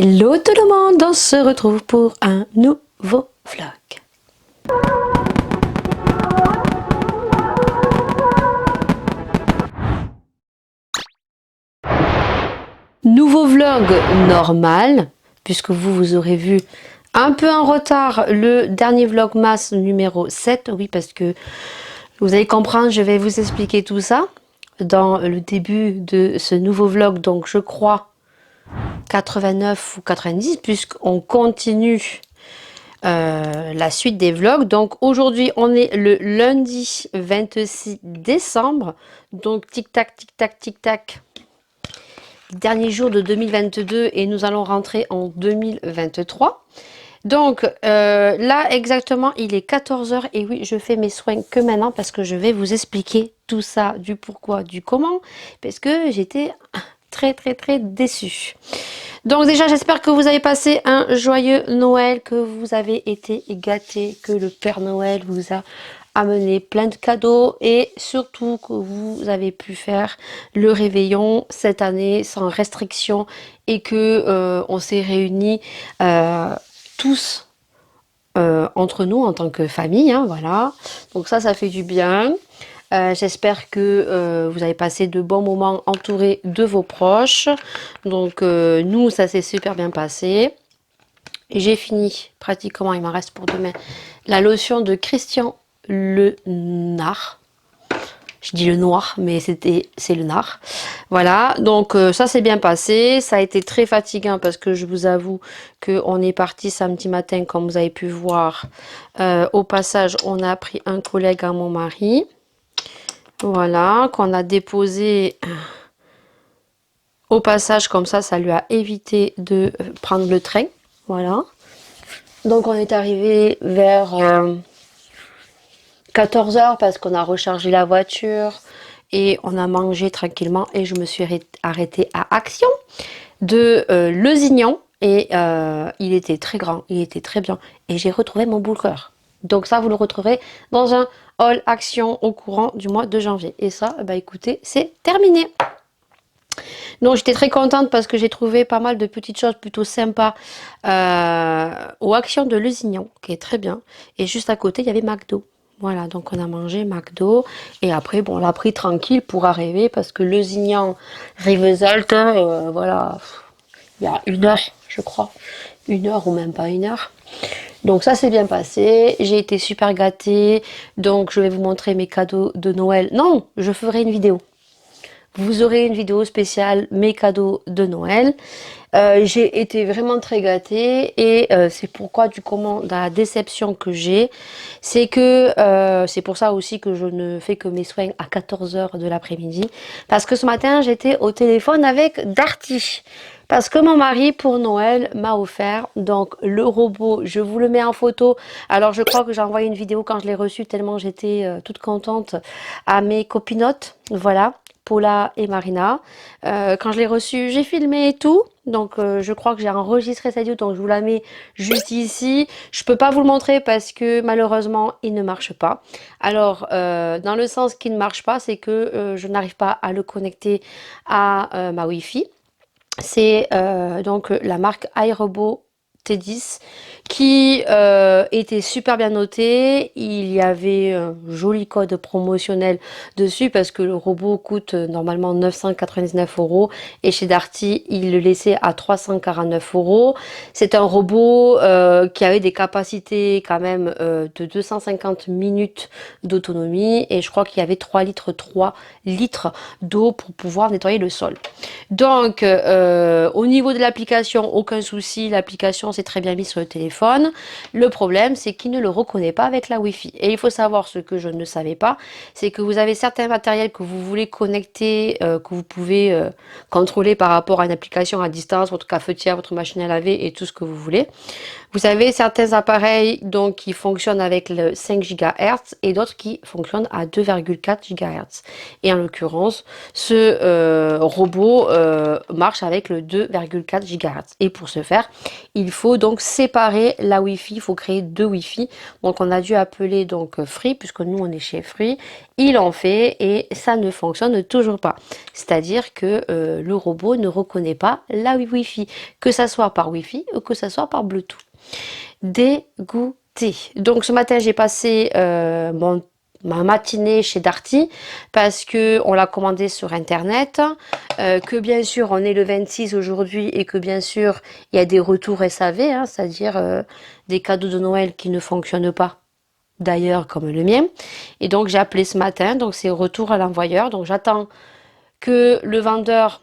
Hello tout le monde, on se retrouve pour un nouveau vlog. Nouveau vlog normal, puisque vous aurez vu un peu en retard le dernier vlogmas numéro 7. Oui, parce que vous allez comprendre, je vais vous expliquer tout ça dans le début de ce nouveau vlog. Donc je crois 89 ou 90, puisqu'on continue la suite des vlogs. Donc aujourd'hui on est le lundi 26 décembre, donc tic tac tic tac tic tac, dernier jour de 2022 et nous allons rentrer en 2023. Donc là exactement il est 14h et oui, je fais mes soins que maintenant parce que je vais vous expliquer tout ça, du pourquoi, du comment, parce que j'étais très déçue. Donc déjà j'espère que vous avez passé un joyeux Noël, que vous avez été gâtés, que le Père Noël vous a amené plein de cadeaux et surtout que vous avez pu faire le réveillon cette année sans restriction et que on s'est réunis tous entre nous en tant que famille, hein, voilà. Donc ça fait du bien. J'espère que vous avez passé de bons moments entourés de vos proches. Donc nous, ça s'est super bien passé. J'ai fini pratiquement, il m'en reste pour demain, la lotion de Christian Lenard. Je dis le noir, mais c'est le nard. Voilà, donc ça s'est bien passé. Ça a été très fatigant parce que je vous avoue qu'on est parti samedi matin, comme vous avez pu voir. Au passage, on a pris un collègue à mon mari. Voilà, qu'on a déposé au passage, comme ça lui a évité de prendre le train. Voilà. Donc on est arrivé vers 14h parce qu'on a rechargé la voiture et on a mangé tranquillement et je me suis arrêtée à Action de Lesignan et il était très grand, il était très bien et j'ai retrouvé mon booker. Donc ça vous le retrouverez dans un haul Action au courant du mois de janvier. Et ça, bah écoutez, c'est terminé. Donc j'étais très contente parce que j'ai trouvé pas mal de petites choses plutôt sympas au Action de Lesignan, qui est très bien. Et juste à côté, il y avait McDo. Voilà, donc on a mangé McDo. Et après, bon, on l'a pris tranquille pour arriver parce que Lesignan, Rivesaltes, voilà, il y a 1 heure, je crois. 1 heure ou même pas 1 heure. Donc ça s'est bien passé, j'ai été super gâtée, donc je vais vous montrer mes cadeaux de Noël. Non, je ferai une vidéo. Vous aurez une vidéo spéciale, mes cadeaux de Noël. J'ai été vraiment très gâtée et c'est pourquoi du comment, dans la déception que j'ai, c'est que c'est pour ça aussi que je ne fais que mes soins à 14h de l'après-midi. Parce que ce matin, j'étais au téléphone avec Darty. Parce que mon mari, pour Noël, m'a offert donc le robot. Je vous le mets en photo. Alors, je crois que j'ai envoyé une vidéo quand je l'ai reçu, tellement j'étais toute contente à mes copinotes. Voilà, Paula et Marina. Quand je l'ai reçu, j'ai filmé et tout. Donc, je crois que j'ai enregistré cette vidéo. Donc, je vous la mets juste ici. Je peux pas vous le montrer parce que malheureusement, il ne marche pas. Alors, dans le sens qu'il ne marche pas, c'est que je n'arrive pas à le connecter à ma Wi-Fi. C'est donc la marque iRobot T10 qui était super bien noté. Il y avait un joli code promotionnel dessus parce que le robot coûte normalement 999 € et chez Darty il le laissait à 349 €. C'est un robot qui avait des capacités quand même de 250 minutes d'autonomie et je crois qu'il y avait 3 litres d'eau pour pouvoir nettoyer le sol. Donc au niveau de l'application, aucun souci, l'application s'est très bien mise sur le téléphone. Le problème, c'est qu'il ne le reconnaît pas avec la Wi-Fi. Et il faut savoir, ce que je ne savais pas, c'est que vous avez certains matériels que vous voulez connecter, que vous pouvez contrôler par rapport à une application à distance, votre cafetière, votre machine à laver et tout ce que vous voulez. Vous avez certains appareils donc qui fonctionnent avec le 5 GHz et d'autres qui fonctionnent à 2,4 GHz. Et en l'occurrence, ce robot marche avec le 2,4 GHz. Et pour ce faire, il faut donc séparer la Wi-Fi, il faut créer 2 Wi-Fi. Donc on a dû appeler donc Free, puisque nous on est chez Free. Ils l'ont fait et ça ne fonctionne toujours pas. C'est-à-dire que le robot ne reconnaît pas la Wi-Fi, que ça soit par Wi-Fi ou que ça soit par Bluetooth. Dégoûté. Donc ce matin j'ai passé ma matinée chez Darty parce que on l'a commandé sur internet, que bien sûr on est le 26 aujourd'hui et que bien sûr il y a des retours SAV, hein, c'est-à-dire des cadeaux de Noël qui ne fonctionnent pas. D'ailleurs comme le mien. Et donc j'ai appelé ce matin, donc c'est retour à l'envoyeur. Donc j'attends que le vendeur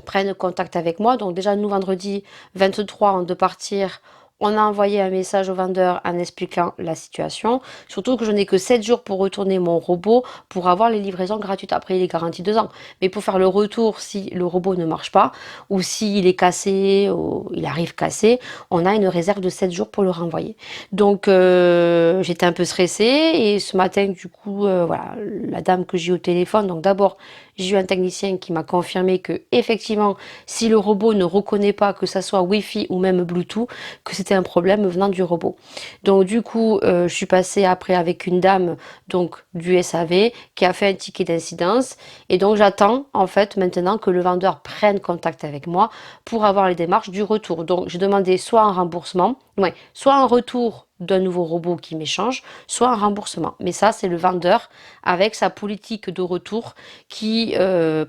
prenne contact avec moi. Donc déjà nous vendredi 23 on doit partir. On a envoyé un message au vendeur en expliquant la situation. Surtout que je n'ai que 7 jours pour retourner mon robot pour avoir les livraisons gratuites. Après, il est garanti 2 ans. Mais pour faire le retour, si le robot ne marche pas, ou s'il est cassé, ou il arrive cassé, on a une réserve de 7 jours pour le renvoyer. Donc, j'étais un peu stressée. Et ce matin, du coup, voilà, la dame que j'ai eu au téléphone, donc d'abord, j'ai eu un technicien qui m'a confirmé que, effectivement, si le robot ne reconnaît pas que ça soit Wi-Fi ou même Bluetooth, que c'était un problème venant du robot. Donc du coup, je suis passée après avec une dame donc du SAV qui a fait un ticket d'incidence et donc j'attends en fait maintenant que le vendeur prenne contact avec moi pour avoir les démarches du retour. Donc j'ai demandé soit un remboursement, ouais, soit un retour d'un nouveau robot qui m'échange, soit un remboursement. Mais ça, c'est le vendeur avec sa politique de retour qui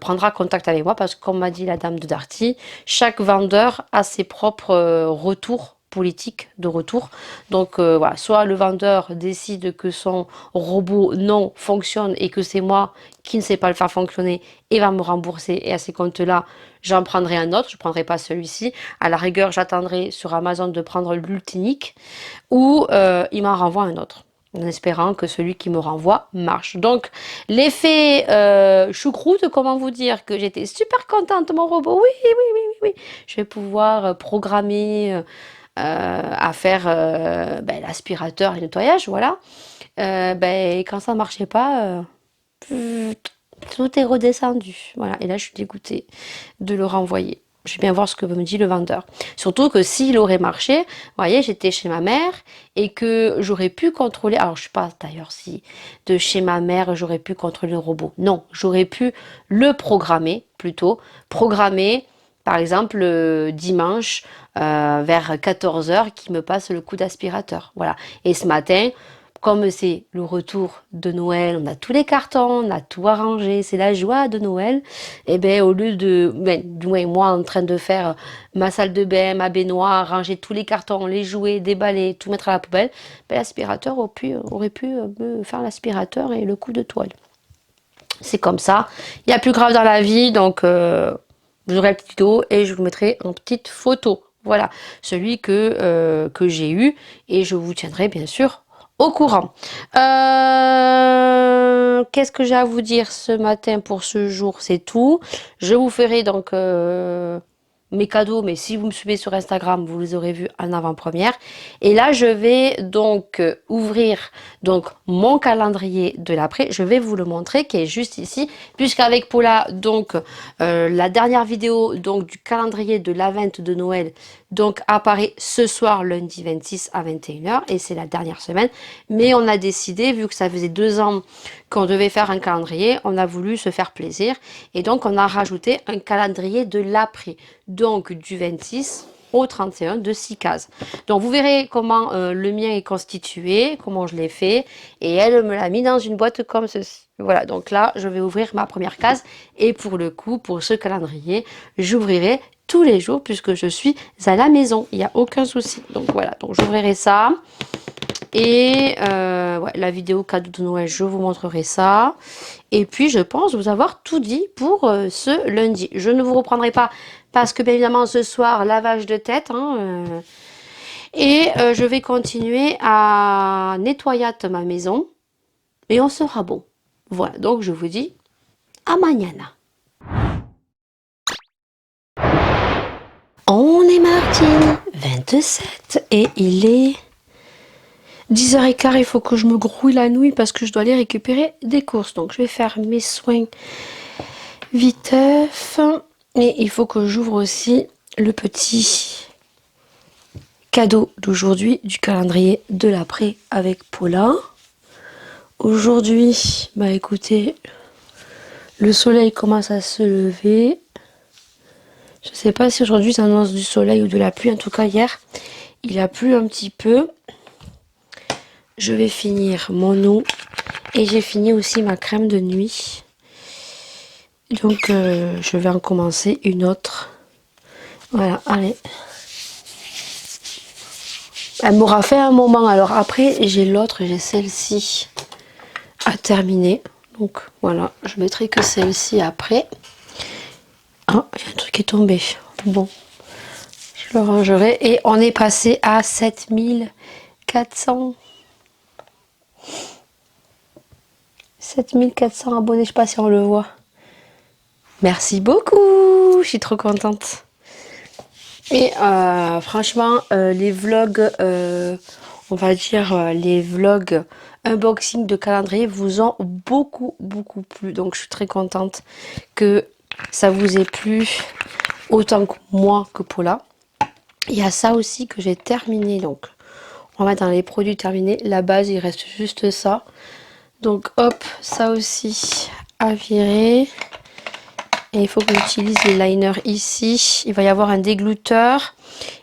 prendra contact avec moi parce que comme m'a dit la dame de Darty, chaque vendeur a ses propres retours politique de retour. Donc voilà, soit le vendeur décide que son robot non fonctionne et que c'est moi qui ne sais pas le faire fonctionner et va me rembourser et à ces comptes-là, j'en prendrai un autre, je ne prendrai pas celui-ci. À la rigueur, j'attendrai sur Amazon de prendre l'Ultinic ou il m'en renvoie un autre en espérant que celui qui me renvoie marche. Donc, l'effet choucroute, comment vous dire que j'étais super contente de mon robot. Oui, oui, oui, oui, oui. Je vais pouvoir programmer à faire l'aspirateur et le nettoyage, voilà. Quand ça marchait pas, tout est redescendu. Voilà. Et là, je suis dégoûtée de le renvoyer. Je vais bien voir ce que me dit le vendeur. Surtout que s'il aurait marché, vous voyez, j'étais chez ma mère et que j'aurais pu contrôler. Alors, je sais pas d'ailleurs si de chez ma mère, j'aurais pu contrôler le robot. Non, j'aurais pu le programmer plutôt. Programmer, par exemple, dimanche vers 14 h qui me passe le coup d'aspirateur. Voilà. Et ce matin, comme c'est le retour de Noël, on a tous les cartons, on a tout arrangé, c'est la joie de Noël. Et bien au lieu de, du moins moi en train de faire ma salle de bain, ma baignoire, ranger tous les cartons, les jouets, déballer, tout mettre à la poubelle, l'aspirateur aurait pu me faire l'aspirateur et le coup de toile. C'est comme ça. Il y a plus grave dans la vie, donc vous aurez la petite vidéo et je vous mettrai en petite photo. Voilà, celui que j'ai eu et je vous tiendrai bien sûr au courant. Qu'est-ce que j'ai à vous dire ce matin pour ce jour? C'est tout. Je vous ferai donc mes cadeaux, mais si vous me suivez sur Instagram, vous les aurez vus en avant-première. Et là, je vais donc ouvrir donc mon calendrier de l'après. Je vais vous le montrer qui est juste ici, puisqu'avec Paula, donc la dernière vidéo donc du calendrier de l'Avent de Noël donc apparaît ce soir lundi 26 à 21 h et c'est la dernière semaine. Mais on a décidé, vu que ça faisait 2 ans qu'on devait faire un calendrier, on a voulu se faire plaisir et donc on a rajouté un calendrier de l'après, donc du 26 au 31 de 6 cases. Donc vous verrez comment le mien est constitué, comment je l'ai fait et elle me l'a mis dans une boîte comme ceci. Voilà, donc là je vais ouvrir ma première case et pour le coup, pour ce calendrier, j'ouvrirai tous les jours puisque je suis à la maison, il n'y a aucun souci. Donc voilà, donc j'ouvrirai ça. Et ouais, la vidéo cadeau de Noël, je vous montrerai ça. Et puis, je pense vous avoir tout dit pour ce lundi. Je ne vous reprendrai pas parce que, bien évidemment, ce soir, lavage de tête. Et je vais continuer à nettoyer ma maison. Et on sera bon. Voilà, donc je vous dis à mañana. On est mardi 27 et il est 10 h 15, il faut que je me grouille la nouille parce que je dois aller récupérer des courses. Donc je vais faire mes soins viteuf. Et il faut que j'ouvre aussi le petit cadeau d'aujourd'hui du calendrier de l'après avec Paula. Aujourd'hui, bah écoutez, le soleil commence à se lever. Je sais pas si aujourd'hui ça annonce du soleil ou de la pluie. En tout cas, hier, il a plu un petit peu. Je vais finir mon eau et j'ai fini aussi ma crème de nuit. Donc, je vais en commencer une autre. Voilà, allez. Elle m'aura fait un moment. Alors après, j'ai l'autre, j'ai celle-ci à terminer. Donc voilà, je mettrai que celle-ci après. Ah, il y a un truc qui est tombé. Bon, je le rangerai. Et on est passé à 7400. 7400 abonnés, je sais pas si on le voit. Merci beaucoup, je suis trop contente. Et franchement, les vlogs, on va dire les vlogs unboxing de calendrier vous ont beaucoup plu. Donc je suis très contente que ça vous ait plu autant que moi que Paula. Il y a ça aussi que j'ai terminé. Donc on va mettre dans les produits terminés. La base, il reste juste ça. Donc hop, ça aussi à virer. Et il faut que j'utilise les liners ici. Il va y avoir un dégluteur.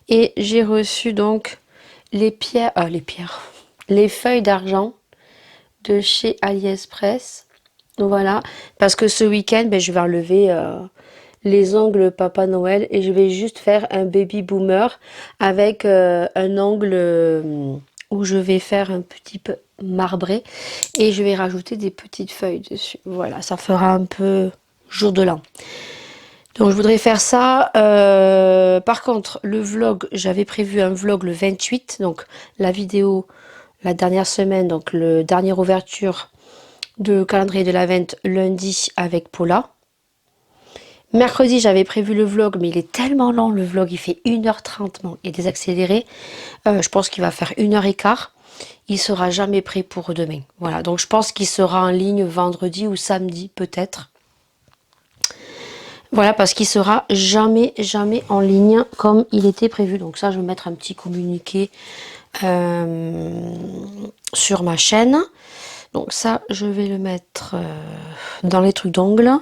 Et j'ai reçu donc les feuilles d'argent de chez AliExpress. Voilà. Parce que ce week-end, ben, je vais enlever les ongles Papa Noël. Et je vais juste faire un baby boomer avec un ongle où je vais faire un petit peu marbré. Et je vais rajouter des petites feuilles dessus. Voilà, ça fera un peu jour de l'an. Donc je voudrais faire ça. Par contre, le vlog, j'avais prévu un vlog le 28. Donc la vidéo, la dernière semaine, donc le dernière ouverture de calendrier de l'Avent lundi avec Paula. Mercredi, j'avais prévu le vlog, mais il est tellement long le vlog, il fait 1h30, bon, et désaccéléré. Je pense qu'il va faire 1h15. Il sera jamais prêt pour demain. Voilà, donc je pense qu'il sera en ligne vendredi ou samedi peut-être. Voilà, parce qu'il sera jamais en ligne comme il était prévu. Donc ça, je vais mettre un petit communiqué sur ma chaîne. Donc ça, je vais le mettre dans les trucs d'ongles.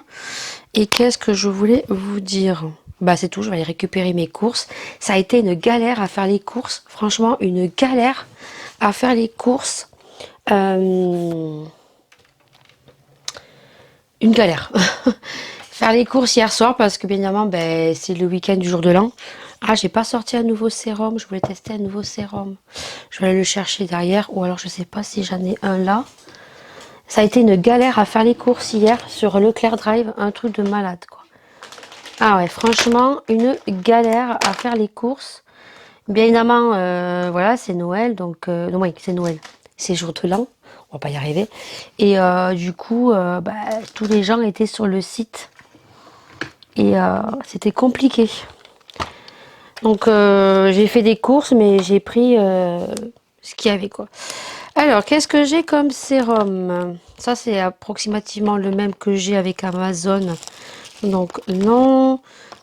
Et qu'est-ce que je voulais vous dire? Bah c'est tout, je vais aller récupérer mes courses. Ça a été une galère à faire les courses. Franchement, une galère à faire les courses. Une galère. Faire les courses hier soir parce que bien évidemment ben, c'est le week-end du jour de l'an. Ah, j'ai pas sorti un nouveau sérum, je voulais tester un nouveau sérum. Je vais aller le chercher derrière ou alors je sais pas si j'en ai un là. Ça a été une galère à faire les courses hier sur Leclerc Drive, un truc de malade quoi. Ah ouais, franchement, une galère à faire les courses. Bien évidemment, voilà, c'est Noël, donc non, oui, c'est Noël, c'est jour de l'an, on va pas y arriver. Et du coup, bah, tous les gens étaient sur le site. Et c'était compliqué. Donc j'ai fait des courses, mais j'ai pris ce qu'il y avait quoi. Alors, qu'est-ce que j'ai comme sérum? Ça, c'est approximativement le même que j'ai avec Amazon. Donc non,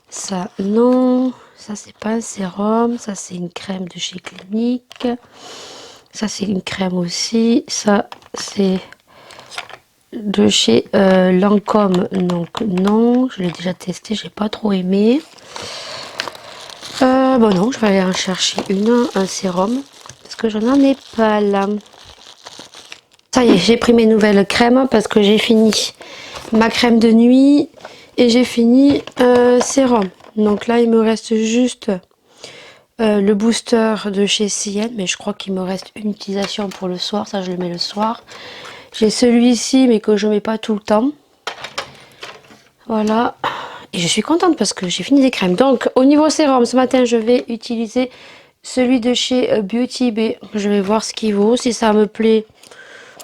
ça non, ça c'est pas un sérum, ça c'est une crème de chez Clinique. Ça c'est une crème aussi, ça c'est de chez Lancôme, donc non, je l'ai déjà testé, j'ai pas trop aimé. Bon non, je vais aller en chercher un sérum, parce que je n'en ai pas là. Ça y est, j'ai pris mes nouvelles crèmes, parce que j'ai fini ma crème de nuit, et j'ai fini sérum. Donc là, il me reste juste le booster de chez Cien, mais je crois qu'il me reste une utilisation pour le soir, ça je le mets le soir. J'ai celui-ci, mais que je mets pas tout le temps. Voilà. Et je suis contente parce que j'ai fini des crèmes. Donc, au niveau sérum, ce matin, je vais utiliser celui de chez Beauty Bay. Je vais voir ce qu'il vaut. Si ça me plaît,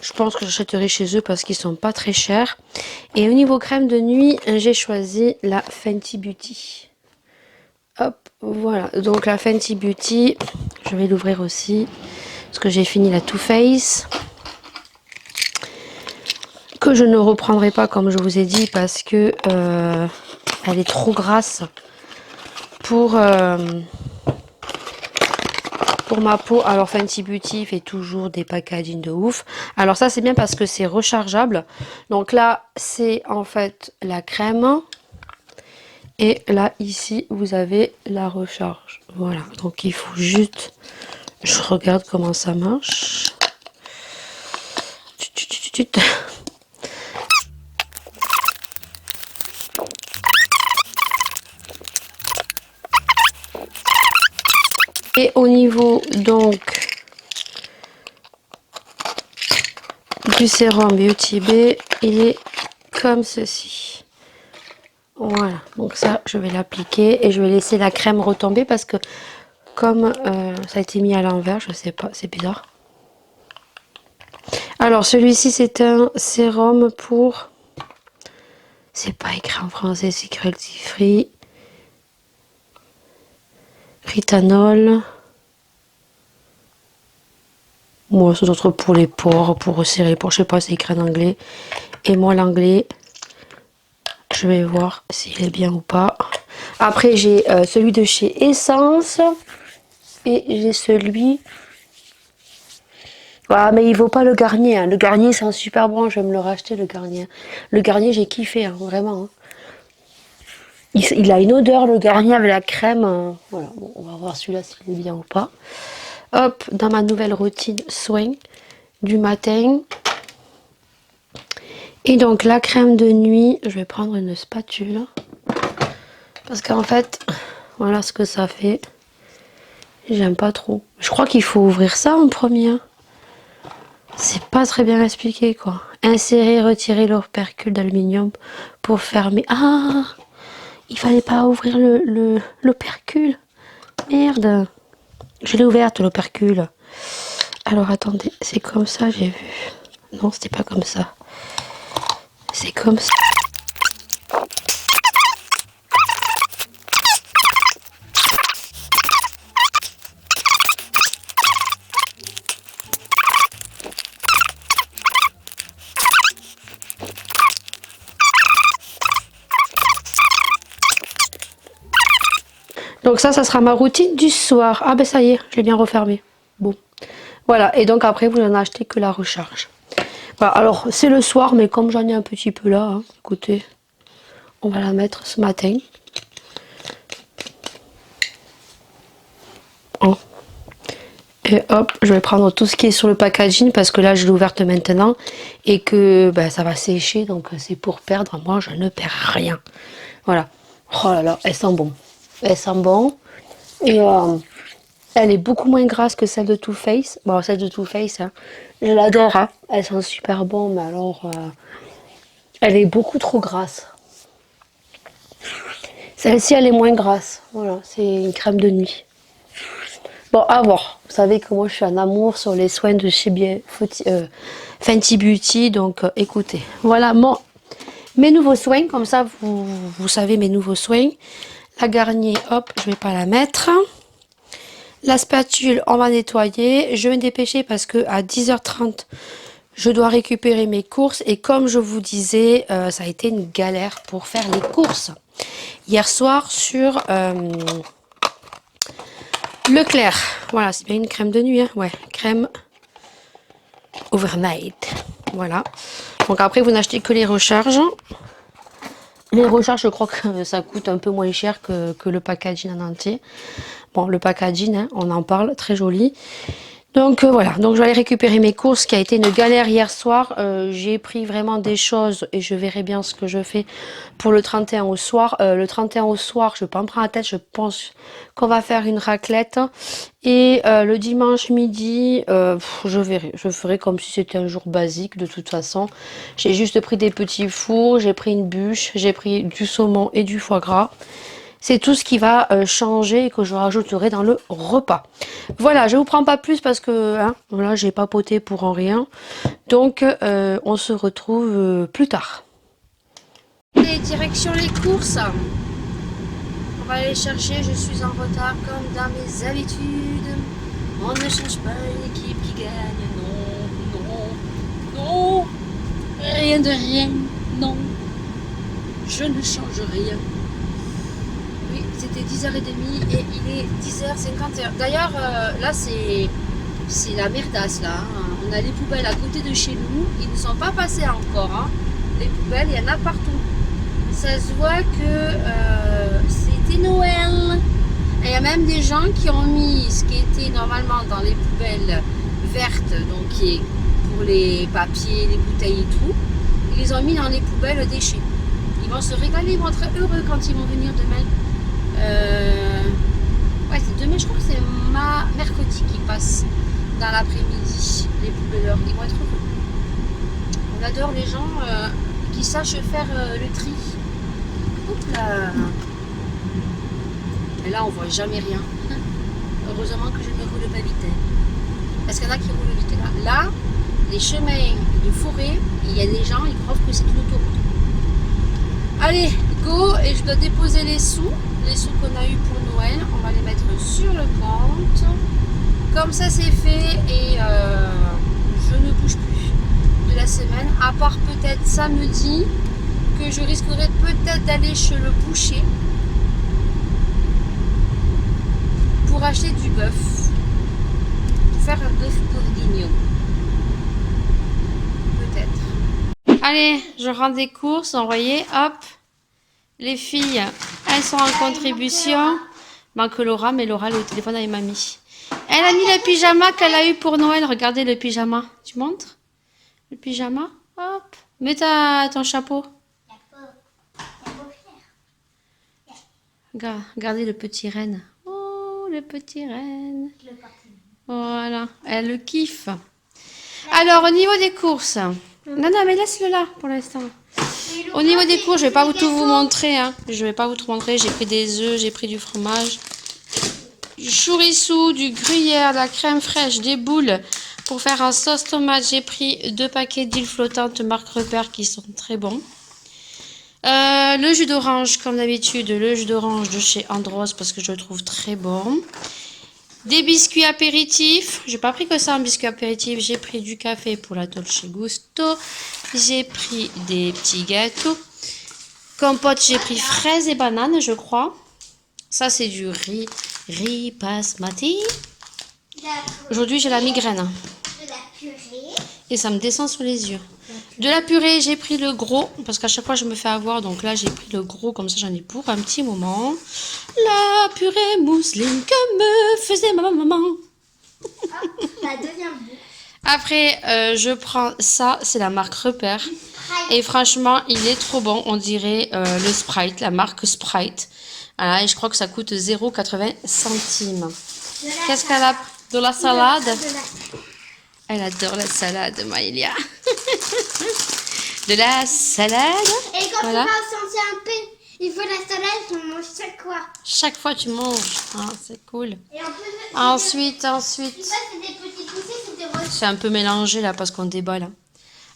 je pense que j'achèterai chez eux parce qu'ils sont pas très chers. Et au niveau crème de nuit, j'ai choisi la Fenty Beauty. Hop, voilà. Donc, la Fenty Beauty, je vais l'ouvrir aussi parce que j'ai fini la Too Faced. Que je ne reprendrai pas comme je vous ai dit parce que elle est trop grasse pour pour ma peau. Alors Fenty Beauty fait toujours des packaging de ouf. Alors ça c'est bien parce que c'est rechargeable. Donc là c'est en fait la crème. Et là ici vous avez la recharge. Voilà, donc il faut juste... Je regarde comment ça marche. Et au niveau donc du sérum Beauty Bay, il est comme ceci. Voilà, donc ça je vais l'appliquer et je vais laisser la crème retomber parce que comme ça a été mis à l'envers, je sais pas, c'est bizarre. Alors celui-ci c'est un sérum pour... C'est pas écrit en français, c'est cruelty free. Ritanol. Moi, c'est d'autres pour les pores, pour resserrer les pores. Je sais pas, c'est écrit en anglais. Et moi, l'anglais, je vais voir s'il est bien ou pas. Après, j'ai celui de chez Essence. Et j'ai celui... Ah, mais il vaut pas le Garnier. Hein. Le Garnier, c'est un super bon. Je vais me le racheter, le Garnier. Le Garnier, j'ai kiffé, hein, vraiment. Hein. Il a une odeur, le Garnier, avec la crème. Voilà, bon, on va voir celui-là s'il est bien ou pas. Hop, dans ma nouvelle routine soin du matin. Et donc la crème de nuit, je vais prendre une spatule. Parce qu'en fait, voilà ce que ça fait. J'aime pas trop. Je crois qu'il faut ouvrir ça en premier. C'est pas très bien expliqué quoi. Insérer, retirer l'opercule d'aluminium pour fermer. Ah, il fallait pas ouvrir l'opercule. Merde. Je l'ai ouverte l'opercule. Alors attendez, c'est comme ça j'ai vu. Non, c'était pas comme ça. C'est comme ça. Donc ça sera ma routine du soir. Ah ben ça y est, je l'ai bien refermé. Bon. Voilà, et donc après vous n'en achetez que la recharge. Voilà, alors c'est le soir, mais comme j'en ai un petit peu là, hein, écoutez, on va la mettre ce matin. Hein. Et hop, je vais prendre tout ce qui est sur le packaging parce que là je l'ai ouverte maintenant et que ben, ça va sécher, donc c'est pour perdre. Moi je ne perds rien. Voilà. Oh là là, elle sent bon. Elle sent bon. Et elle est beaucoup moins grasse que celle de Too Faced. Bon, celle de Too Faced, hein, je l'adore. Hein. Elle sent super bon, mais alors, elle est beaucoup trop grasse. Celle-ci, elle est moins grasse. Voilà, c'est une crème de nuit. Bon, à voir. Vous savez que moi, je suis en amour sur les soins de chez Fenty Beauty. Donc, écoutez. Voilà mes nouveaux soins. Comme ça, vous savez mes nouveaux soins. La Garnier, hop, je vais pas la mettre. La spatule, on va nettoyer. Je vais me dépêcher parce que à 10h30, je dois récupérer mes courses. Et comme je vous disais, ça a été une galère pour faire les courses. Hier soir sur Leclerc. Voilà, c'est bien une crème de nuit. Hein. Ouais, crème overnight. Voilà. Donc après, vous n'achetez que les recharges. Les recharges, je crois que ça coûte un peu moins cher que le packaging en entier. Bon, le packaging, hein, on en parle, très joli. Donc voilà, donc je vais aller récupérer mes courses qui a été une galère hier soir. J'ai pris vraiment des choses et je verrai bien ce que je fais pour le 31 au soir. Le 31 au soir, je ne vais pas me prendre la tête, je pense qu'on va faire une raclette. Et le dimanche midi, je verrai. Je ferai comme si c'était un jour basique de toute façon. J'ai juste pris des petits fours, j'ai pris une bûche, j'ai pris du saumon et du foie gras. C'est tout ce qui va changer et que je rajouterai dans le repas. Voilà, je ne vous prends pas plus parce que hein, voilà, j'ai papoté pour en rien. Donc, on se retrouve plus tard. Allez, direction les courses. On va aller chercher, je suis en retard comme dans mes habitudes. On ne change pas une équipe qui gagne. Non, non, non. Rien de rien, non. Je ne change rien. Oui, C'était 10h30 et il est 10h51. D'ailleurs, là, c'est la merdasse, là. Hein. On a les poubelles à côté de chez nous. Ils ne sont pas passés encore. Hein. Les poubelles, il y en a partout. Ça se voit que c'était Noël. Et il y a même des gens qui ont mis ce qui était normalement dans les poubelles vertes, donc qui est pour les papiers, les bouteilles et tout. Ils les ont mis dans les poubelles déchets. Ils vont se régaler, ils vont être heureux quand ils vont venir demain. Ouais, c'est demain, je crois que c'est mercredi qui passe dans l'après-midi, les poubelleurs. Ils vont être heureux. On adore les gens qui sachent faire le tri. Oups là. Et là, on voit jamais rien. Heureusement que je ne roule pas vite. Parce qu'il y en a qui roulent vite là. Là, les chemins de forêt, il y a des gens, ils croient que c'est une autoroute. Allez, go, et je dois déposer les sous qu'on a eu pour Noël. On va les mettre sur le compte. Comme ça, c'est fait et je ne bouge plus de la semaine. À part peut-être samedi, que je risquerai peut-être d'aller chez le boucher pour acheter du bœuf. Pour faire un bœuf bourguignon. Peut-être. Allez, je rends des courses, envoyez, hop. Les filles, elles sont en contribution. Manque Laura, mais Laura, elle est au téléphone avec mamie. Elle a mis le pyjama qu'elle a eu pour Noël. Regardez le pyjama. Tu montres? Le pyjama, hop. Mets ton chapeau. Regardez le petit renne. Oh, le petit renne. Voilà, elle le kiffe. Alors, au niveau des courses. Non, mais laisse-le là pour l'instant. Au niveau des courses, je vais pas tout vous montrer. Hein. Je vais pas vous tout montrer. J'ai pris des œufs, j'ai pris du fromage, du chorizo, du gruyère, de la crème fraîche, des boules. Pour faire un sauce tomate, j'ai pris 2 paquets d'huile flottante marque Repère qui sont très bons. Le jus d'orange, comme d'habitude, le jus d'orange de chez Andros parce que je le trouve très bon. Des biscuits apéritifs. J'ai pas pris que ça en biscuits apéritifs. J'ai pris du café pour la Dolce Gusto. J'ai pris des petits gâteaux. Compote, j'ai pris fraises et bananes, je crois. Ça, c'est du riz basmati. Aujourd'hui, j'ai la migraine. Et ça me descend sur les yeux. De la purée, j'ai pris le gros. Parce qu'à chaque fois, je me fais avoir. Donc là, j'ai pris le gros. Comme ça, j'en ai pour un petit moment. La purée mousseline que me faisait ma maman. Après, je prends ça. C'est la marque Repère. Et franchement, il est trop bon. On dirait le Sprite. La marque Sprite. Voilà, et je crois que ça coûte 0,80 centimes. Qu'est-ce qu'elle a? De la salade? Elle adore la salade, Maëlia. De la salade. Et quand voilà. tu vas sentir un peu, il faut la salade, on mange chaque fois. Chaque fois tu manges. Ah, c'est cool. Et en plus, ensuite. Tu vois, c'est des petits poussés, c'est des roses. C'est un peu mélangé là parce qu'on déballe. Hein.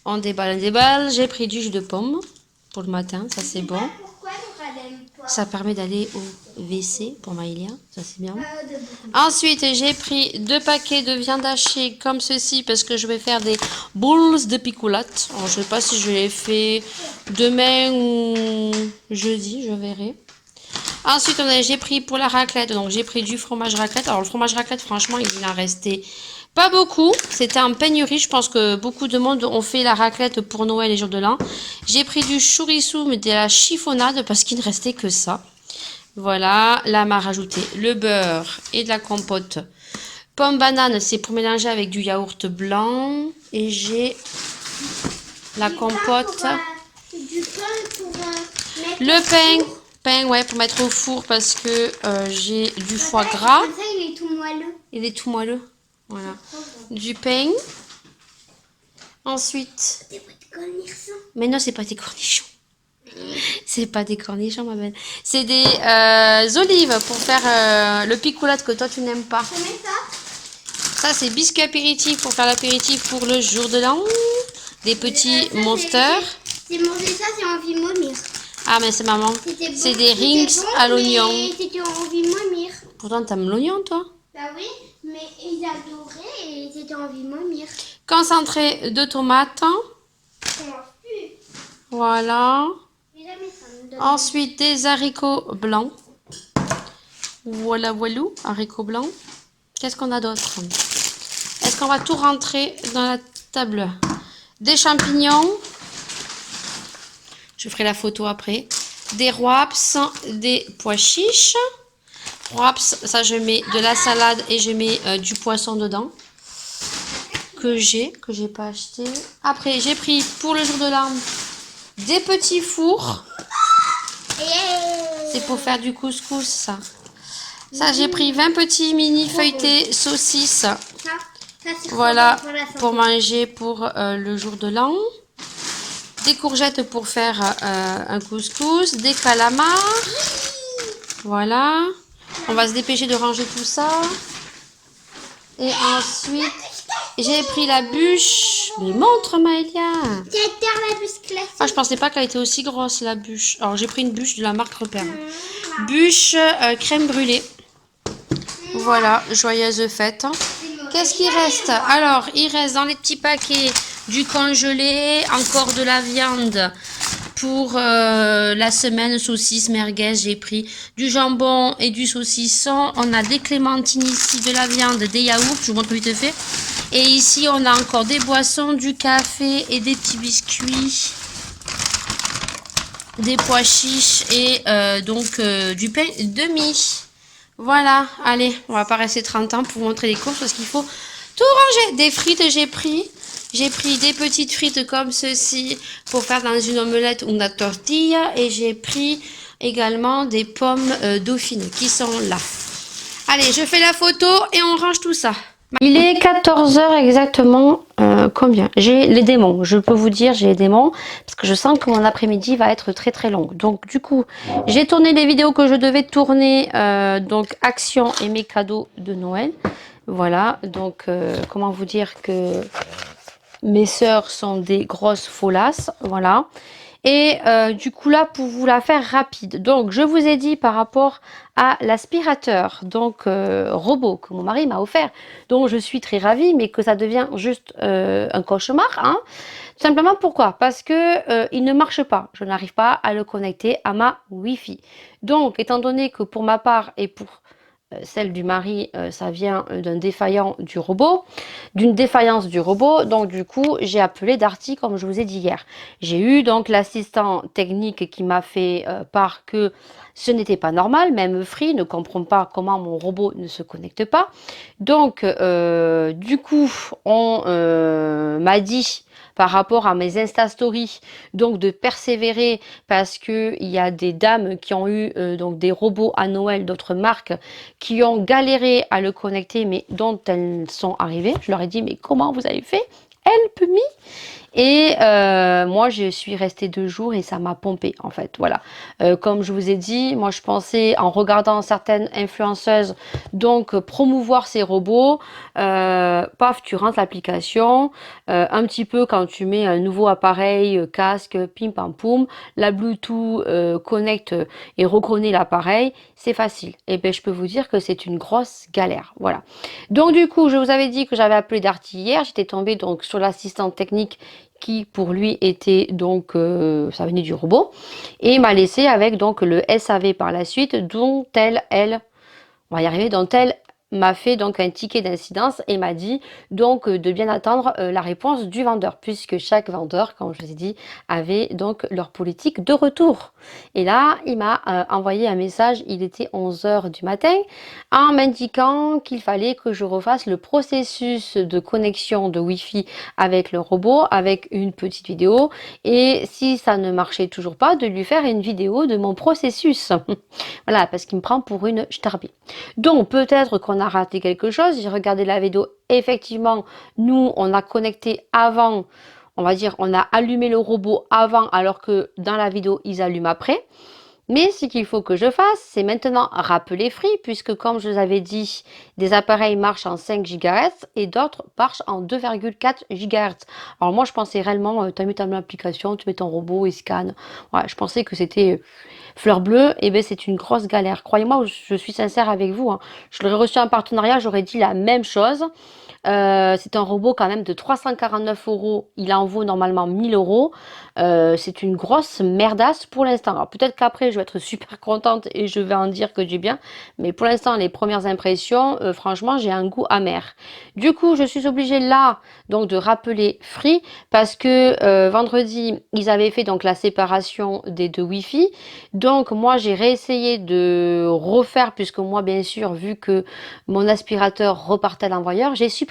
On déballe. J'ai pris du jus de pomme pour le matin. Ça, c'est bon. Pourquoi Laura n'aime pas? Ça permet d'aller au WC pour Maëlia. Ça, c'est bien. Ensuite, j'ai pris 2 paquets de viande hachée comme ceci parce que je vais faire des boules de picoulate. Alors, je ne sais pas si je les fais demain ou jeudi, je verrai. Ensuite, j'ai pris pour la raclette. Donc, j'ai pris du fromage raclette. Alors, le fromage raclette, franchement, il en restait pas beaucoup. C'était en pénurie. Je pense que beaucoup de monde ont fait la raclette pour Noël et jour de l'an. J'ai pris du chorizo, mais de la chiffonnade parce qu'il ne restait que ça. Voilà, là, m'a rajouté le beurre et de la compote. Pomme banane, c'est pour mélanger avec du yaourt blanc. Et j'ai la compote. Du pain pour mettre Le pain, ouais, pour mettre au four parce que j'ai du foie gras. Comme ça, il est tout moelleux. Il est tout moelleux. Voilà. Du pain. Ensuite. Des petits cornichons. Mais non, c'est pas des cornichons. C'est pas des cornichons, ma belle. C'est des olives pour faire le picoulate que toi tu n'aimes pas. Tu mets ça? Ça, c'est biscuit apéritif pour faire l'apéritif pour le jour de l'an. Des petits monsters. C'est manger ça, c'est envie de vomir. Ah, mais c'est maman. C'est des rings à l'oignon. C'était envie de vomir. Pourtant, t'aimes l'oignon, toi? Bah oui, mais ils adoraient et c'était envie de vomir. Concentré de tomates. On mange plus. Voilà. Mais jamais ça me donne. Ensuite, des haricots blancs. Voilà, voilou, haricots blancs. Qu'est-ce qu'on a d'autre? Est-ce qu'on va tout rentrer dans la table? Des champignons. Je ferai la photo après. Des roaps, des pois chiches. Roaps, ça je mets de la salade et je mets du poisson dedans. Que j'ai pas acheté. Après, j'ai pris pour le jour de l'an des petits fours. C'est pour faire du couscous, ça. Ça, j'ai pris 20 petits mini feuilletés saucisses. Voilà, pour manger pour le jour de l'an. Des courgettes pour faire un couscous. Des calamars. Voilà. On va se dépêcher de ranger tout ça. Et ensuite, j'ai pris la bûche. Mais montre, Maëlia. Ah, je pensais pas qu'elle était aussi grosse, la bûche. Alors, j'ai pris une bûche de la marque Repère. Bûche crème brûlée. Voilà, joyeuse fête. Qu'est-ce qu'il reste? Alors, il reste dans les petits paquets du congelé, encore de la viande pour la semaine, saucisse, merguez. J'ai pris du jambon et du saucisson. On a des clémentines ici, de la viande, des yaourts, je vous montre vite fait. Et ici, on a encore des boissons, du café et des petits biscuits. Des pois chiches et donc du pain de mie. Voilà, allez, on va pas rester 30 ans pour vous montrer les courses parce qu'il faut tout ranger. Des frites, j'ai pris des petites frites comme ceci pour faire dans une omelette ou une tortilla. Et j'ai pris également des pommes dauphines qui sont là. Allez, je fais la photo et on range tout ça. Il est 14 heures exactement. Combien? J'ai les démons. Je peux vous dire, j'ai les démons parce que je sens que mon après-midi va être très très long. Donc du coup, j'ai tourné les vidéos que je devais tourner. Donc Action et mes cadeaux de Noël. Voilà. Donc comment vous dire que mes sœurs sont des grosses folasses. Voilà. Et du coup là, pour vous la faire rapide, donc je vous ai dit par rapport à l'aspirateur, donc robot que mon mari m'a offert, dont je suis très ravie, mais que ça devient juste un cauchemar, hein. Tout simplement pourquoi? Parce que il ne marche pas, je n'arrive pas à le connecter à ma Wi-Fi. Donc étant donné que pour ma part et pour celle du mari, ça vient d'une défaillance du robot. Donc du coup, j'ai appelé Darty comme je vous ai dit hier. J'ai eu donc l'assistant technique qui m'a fait part que ce n'était pas normal. Même Free ne comprend pas comment mon robot ne se connecte pas. Donc du coup, on m'a dit par rapport à mes Insta Stories, donc de persévérer parce que il y a des dames qui ont eu donc des robots à Noël d'autres marques qui ont galéré à le connecter mais dont elles sont arrivées. Je leur ai dit mais comment vous avez fait? Help me! Et moi, je suis restée 2 jours et ça m'a pompé en fait. Voilà. Comme je vous ai dit, moi je pensais en regardant certaines influenceuses donc promouvoir ces robots. Paf, tu rentres l'application. Un petit peu quand tu mets un nouveau appareil, casque, pim pam poum, la Bluetooth connecte et reconnaît l'appareil. C'est facile. Et bien, je peux vous dire que c'est une grosse galère. Voilà. Donc du coup, je vous avais dit que j'avais appelé Darty hier. J'étais tombée donc sur l'assistante technique qui pour lui était donc ça venait du robot et m'a laissé avec donc le SAV par la suite dont elle on va y arriver, dont elle m'a fait donc un ticket d'incidence et m'a dit donc de bien attendre la réponse du vendeur puisque chaque vendeur, comme je vous ai dit, avait donc leur politique de retour. Et là, il m'a envoyé un message, il était 11 h du matin, en m'indiquant qu'il fallait que je refasse le processus de connexion de Wi-Fi avec le robot, avec une petite vidéo, et si ça ne marchait toujours pas, de lui faire une vidéo de mon processus. Voilà, parce qu'il me prend pour une starbie. Donc peut-être qu'on a raté quelque chose. J'ai regardé la vidéo. Effectivement, nous, on a connecté avant. On va dire, on a allumé le robot avant, alors que dans la vidéo, ils allument après. Mais ce qu'il faut que je fasse, c'est maintenant rappeler Free, puisque comme je vous avais dit, des appareils marchent en 5 GHz et d'autres marchent en 2,4 GHz. Alors moi, je pensais réellement, tu as mis ta application, tu mets ton robot, il scanne. Ouais, je pensais que c'était Fleur bleue, eh ben, c'est une grosse galère. Croyez-moi, je suis sincère avec vous, hein. Je l'aurais reçu en partenariat, j'aurais dit la même chose. C'est un robot quand même de 349 €. Il en vaut normalement 1000 €. C'est une grosse merdasse pour l'instant. Alors peut-être qu'après je vais être super contente et je vais en dire que du bien. Mais pour l'instant, les premières impressions, franchement, j'ai un goût amer. Du coup, je suis obligée là donc de rappeler Free parce que vendredi, ils avaient fait donc la séparation des deux Wi-Fi. Donc moi, j'ai réessayé de refaire puisque moi, bien sûr, vu que mon aspirateur repartait à l'envoyeur, j'ai supprimé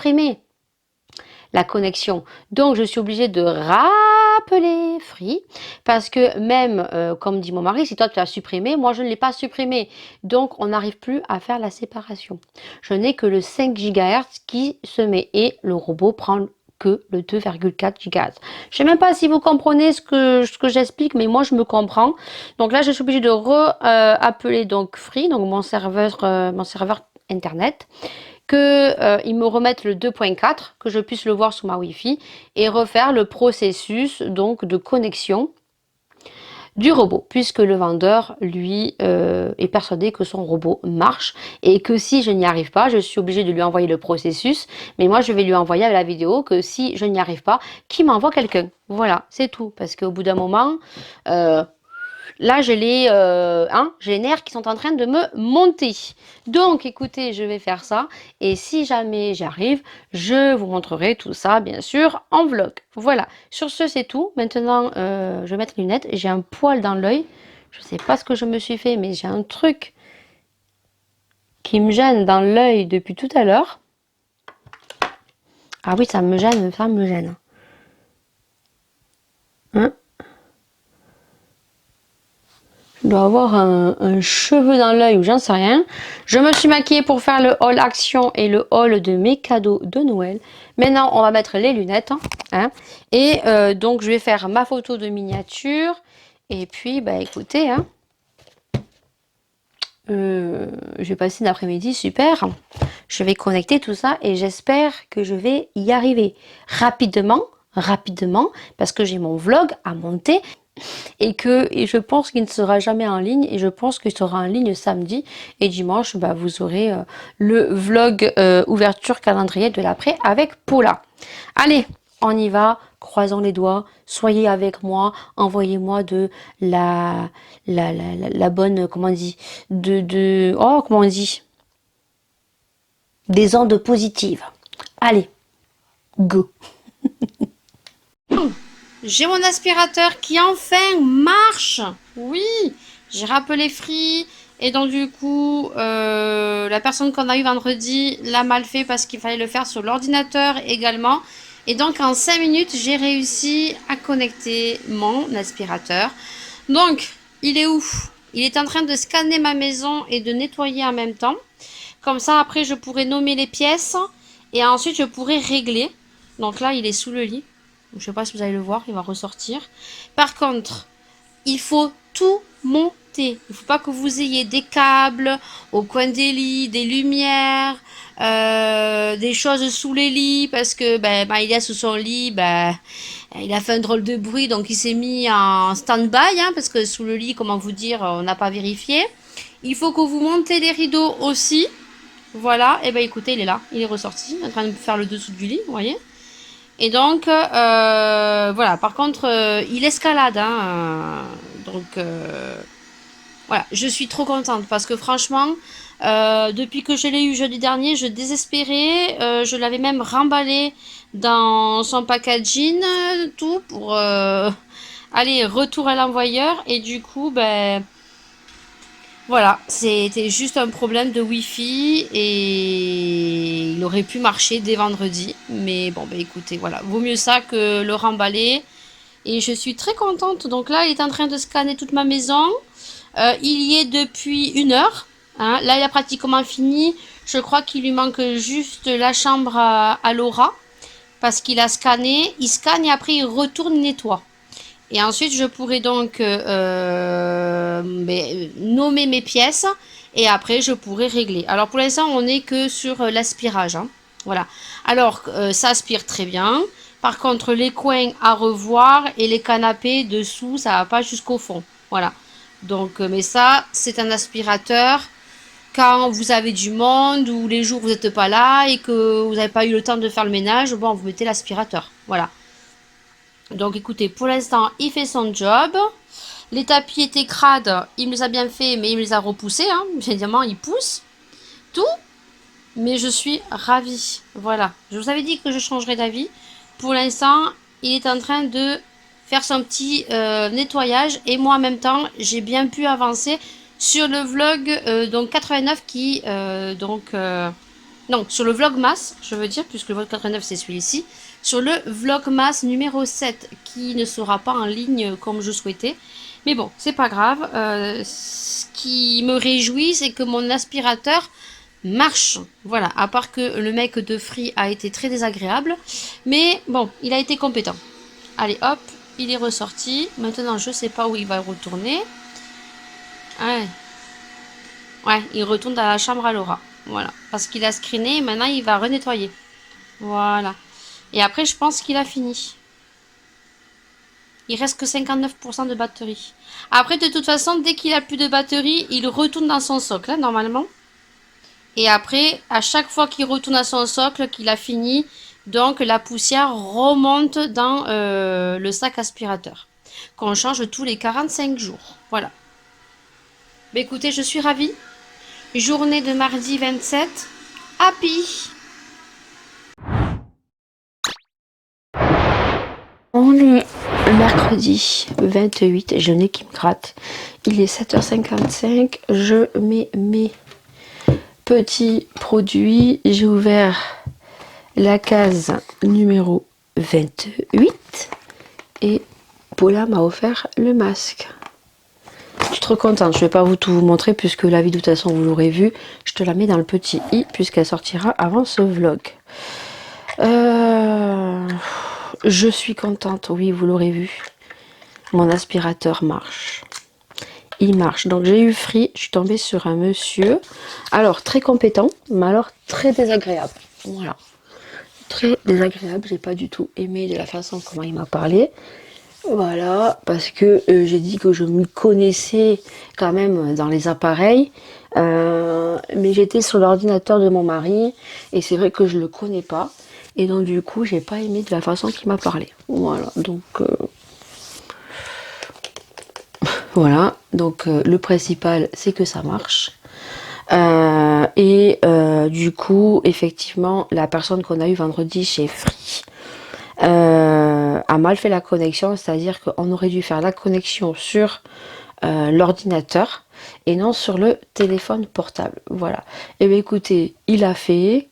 la connexion. Donc je suis obligée de rappeler Free parce que même, comme dit mon mari, si toi tu as supprimé, moi je ne l'ai pas supprimé. Donc on n'arrive plus à faire la séparation. Je n'ai que le 5 GHz qui se met et le robot prend que le 2,4 GHz. Je sais même pas si vous comprenez ce que j'explique, mais moi je me comprends. Donc là je suis obligée de appeler donc Free, donc mon serveur internet, que ils me remettent le 2.4, que je puisse le voir sur ma Wi-Fi et refaire le processus donc de connexion du robot, puisque le vendeur, lui, est persuadé que son robot marche et que si je n'y arrive pas, je suis obligée de lui envoyer le processus, mais moi je vais lui envoyer à la vidéo que si je n'y arrive pas, qu'il m'envoie quelqu'un. Voilà, c'est tout, parce qu'au bout d'un moment, euh, là, j'ai les nerfs qui sont en train de me monter. Donc, écoutez, je vais faire ça. Et si jamais j'y arrive, je vous montrerai tout ça, bien sûr, en vlog. Voilà. Sur ce, c'est tout. Maintenant, je vais mettre les lunettes. J'ai un poil dans l'œil. Je ne sais pas ce que je me suis fait, mais j'ai un truc qui me gêne dans l'œil depuis tout à l'heure. Ah oui, ça me gêne, ça me gêne. Hein? Je dois avoir un cheveu dans l'œil ou j'en sais rien. Je me suis maquillée pour faire le haul action et le haul de mes cadeaux de Noël. Maintenant, on va mettre les lunettes. Hein, et donc, je vais faire ma photo de miniature. Et puis, bah écoutez, hein, je vais passer une après-midi super. Je vais connecter tout ça et j'espère que je vais y arriver rapidement, parce que j'ai mon vlog à monter. Et je pense qu'il ne sera jamais en ligne et je pense qu'il sera en ligne samedi et dimanche bah, vous aurez le vlog ouverture calendrier de l'après avec Paula. Allez, on y va, croisons les doigts, soyez avec moi, envoyez-moi de la bonne, comment on dit, comment on dit, des ondes positives. Allez, go. J'ai mon aspirateur qui enfin marche. Oui, j'ai rappelé Free. Et donc du coup, la personne qu'on a eu vendredi l'a mal fait parce qu'il fallait le faire sur l'ordinateur également. Et donc en 5 minutes, j'ai réussi à connecter mon aspirateur. Donc, il est où? Il est en train de scanner ma maison et de nettoyer en même temps. Comme ça, après, je pourrai nommer les pièces. Et ensuite, je pourrai régler. Donc là, il est sous le lit. Je ne sais pas si vous allez le voir, il va ressortir. Par contre, il faut tout monter. Il ne faut pas que vous ayez des câbles au coin des lits, des lumières, des choses sous les lits, parce que il est sous son lit, il a fait un drôle de bruit, donc il s'est mis en stand-by, hein, parce que sous le lit, comment vous dire, on n'a pas vérifié. Il faut que vous montez les rideaux aussi. Voilà, et écoutez, il est là, il est ressorti, en train de faire le dessous du lit, vous voyez. Et donc, voilà, par contre, il escalade, hein, donc, voilà, je suis trop contente parce que franchement, depuis que je l'ai eu jeudi dernier, je désespérais, je l'avais même remballé dans son packaging, tout, pour aller retour à l'envoyeur, et du coup, voilà, c'était juste un problème de Wi-Fi et il aurait pu marcher dès vendredi. Mais bon, écoutez, voilà, vaut mieux ça que le remballer. Et je suis très contente. Donc là, il est en train de scanner toute ma maison. Il y est depuis 1 heure. Hein. Là, il a pratiquement fini. Je crois qu'il lui manque juste la chambre à Laura. Parce qu'il a scanné. Il scanne et après, il retourne nettoie. Et ensuite, je pourrais donc nommer mes pièces et après, je pourrais régler. Alors, pour l'instant, on n'est que sur l'aspirage. Hein. Voilà. Alors, ça aspire très bien. Par contre, les coins à revoir et les canapés dessous, ça va pas jusqu'au fond. Voilà. Donc, mais ça, c'est un aspirateur quand vous avez du monde ou les jours où vous n'êtes pas là et que vous n'avez pas eu le temps de faire le ménage, bon, vous mettez l'aspirateur. Voilà. Donc écoutez, pour l'instant, il fait son job. Les tapis étaient crades, il me les a bien fait, mais il me les a repoussés. Hein. Évidemment, il pousse tout, mais je suis ravie. Voilà. Je vous avais dit que je changerais d'avis. Pour l'instant, il est en train de faire son petit nettoyage et moi en même temps, j'ai bien pu avancer sur le vlog donc 89 qui non, sur le Vlogmas, je veux dire, puisque le vlog 89 c'est celui-ci, sur le Vlogmas numéro 7 qui ne sera pas en ligne comme je souhaitais. Mais bon, c'est pas grave. Ce qui me réjouit, c'est que mon aspirateur marche. Voilà, à part que le mec de Free a été très désagréable. Mais bon, il a été compétent. Allez, hop, il est ressorti. Maintenant, je sais pas où il va retourner. Ouais, ouais, il retourne dans la chambre à Laura. Voilà, parce qu'il a screené et maintenant il va renettoyer. Voilà. Et après, je pense qu'il a fini. Il reste que 59% de batterie. Après, de toute façon, dès qu'il a plus de batterie, il retourne dans son socle, hein, normalement. Et après, à chaque fois qu'il retourne à son socle, qu'il a fini, donc la poussière remonte dans le sac aspirateur. Qu'on change tous les 45 jours. Voilà. Mais écoutez, je suis ravie. Journée de mardi 27. Happy. On est mercredi 28, je n'ai qui me gratte. Il est 7h55, je mets mes petits produits. J'ai ouvert la case numéro 28 et Paula m'a offert le masque. Je suis trop contente, je ne vais pas tout vous montrer puisque la vidéo de toute façon vous l'aurez vu. Je te la mets dans le petit i puisqu'elle sortira avant ce vlog. Je suis contente, oui, vous l'aurez vu. Mon aspirateur marche. Il marche. Donc j'ai eu Free, je suis tombée sur un monsieur. Alors très compétent, mais alors très désagréable. Voilà. Très désagréable, j'ai pas du tout aimé de la façon comment il m'a parlé. Voilà, parce que j'ai dit que je me connaissais quand même dans les appareils. Mais j'étais sur l'ordinateur de mon mari et c'est vrai que je le connais pas. Et donc du coup, j'ai pas aimé de la façon qu'il m'a parlé. Voilà, donc voilà, donc le principal c'est que ça marche. Du coup, effectivement, la personne qu'on a eu vendredi chez Free a mal fait la connexion, c'est-à-dire qu'on aurait dû faire la connexion sur l'ordinateur et non sur le téléphone portable. Voilà. Et bien écoutez, il a fait,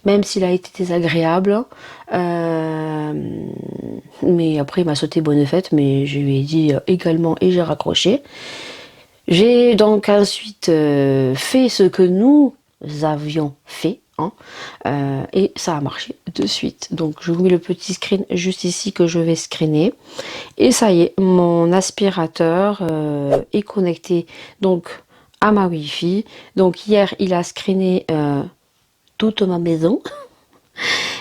même s'il a été désagréable, mais après il m'a sauté bonne fête, mais je lui ai dit également et j'ai raccroché. J'ai donc ensuite fait ce que nous avions fait, hein, et ça a marché de suite. Donc je vous mets le petit screen juste ici que je vais screener. Et ça y est, mon aspirateur est connecté donc à ma Wi-Fi. Donc hier, il a screené toute ma maison.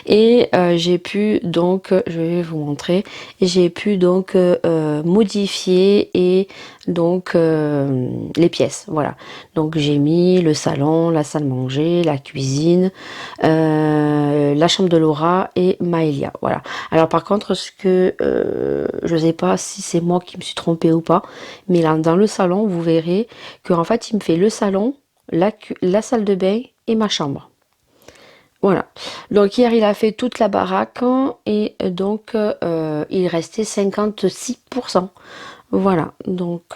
Et j'ai pu donc, je vais vous montrer, j'ai pu donc modifier et donc les pièces, voilà. Donc j'ai mis le salon, la salle manger, la cuisine, la chambre de Laura et Maëlia, voilà. Alors par contre, ce que je sais pas si c'est moi qui me suis trompée ou pas, mais là dans le salon, vous verrez que en fait il me fait le salon, la salle de bain et ma chambre. Voilà, donc hier il a fait toute la baraque et donc il restait 56%. Voilà, donc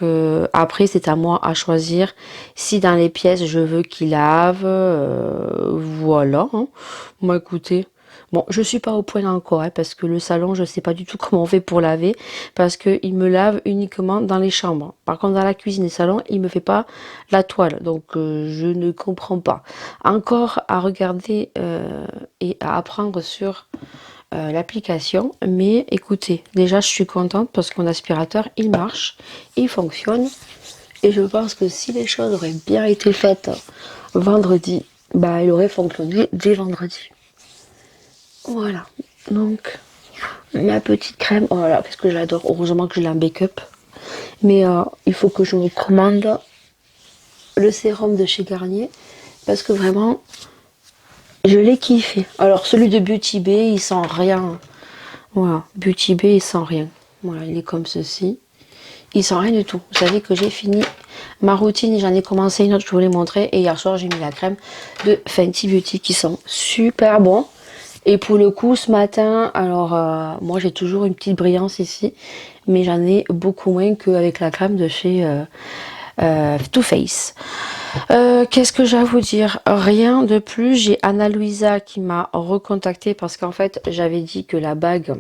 après c'est à moi à choisir si dans les pièces je veux qu'il lave, voilà. Hein. Bon écoutez, bon je suis pas au point encore hein, parce que le salon je sais pas du tout comment on fait pour laver parce que il me lave uniquement dans les chambres. Par contre dans la cuisine et salon il me fait pas la toile, donc je ne comprends pas. Encore à regarder et à apprendre sur l'application, mais écoutez, déjà je suis contente parce que mon aspirateur il marche, il fonctionne et je pense que si les choses auraient bien été faites vendredi, bah il aurait fonctionné dès vendredi. Voilà, donc ma petite crème, oh là là, qu'est-ce que j'adore, heureusement que je l'ai en backup. Mais il faut que je me commande le sérum de chez Garnier. Parce que vraiment, je l'ai kiffé. Alors celui de Beauty Bay, il sent rien. Voilà, Beauty Bay, il sent rien. Voilà, il est comme ceci. Il sent rien du tout. Vous savez que j'ai fini ma routine, j'en ai commencé une autre, je vous l'ai montré. Et hier soir, j'ai mis la crème de Fenty Beauty qui sent super bon. Et pour le coup, ce matin, alors moi j'ai toujours une petite brillance ici, mais j'en ai beaucoup moins qu'avec la crème de chez Too Faced. Qu'est-ce que j'ai à vous dire? Rien de plus. J'ai Anna Luisa qui m'a recontacté parce qu'en fait j'avais dit que la bague